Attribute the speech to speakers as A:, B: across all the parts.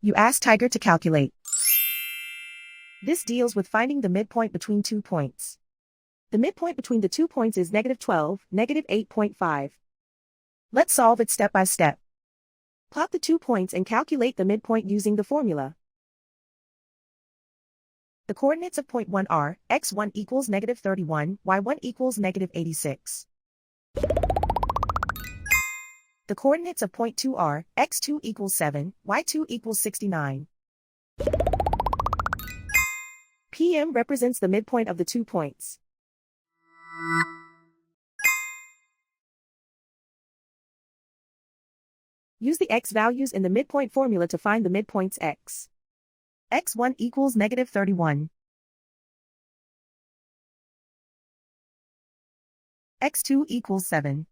A: You ask Tiger to calculate. This deals with finding the midpoint between 2 points. The midpoint between the 2 points is -12, -8.5. Let's solve it step by step. Plot the 2 points and calculate the midpoint using the formula. The coordinates of point 1 are, x1 equals -31, y1 equals -86. The coordinates of point 2 are, x2 equals 7, y2 equals 69. PM represents the midpoint of the 2 points. Use the x values in the midpoint formula to find the midpoints x. x1 equals -31. x2 equals 7.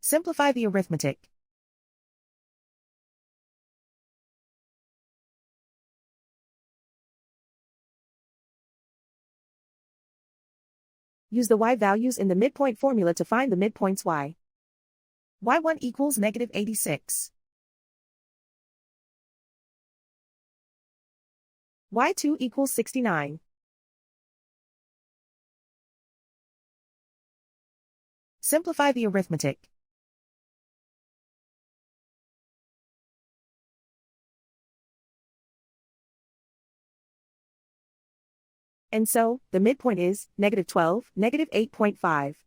A: Simplify the arithmetic. Use the y values in the midpoint formula to find the midpoints y. y1 equals -86. y2 equals 69. Simplify the arithmetic. And so, the midpoint is -12, -8.5.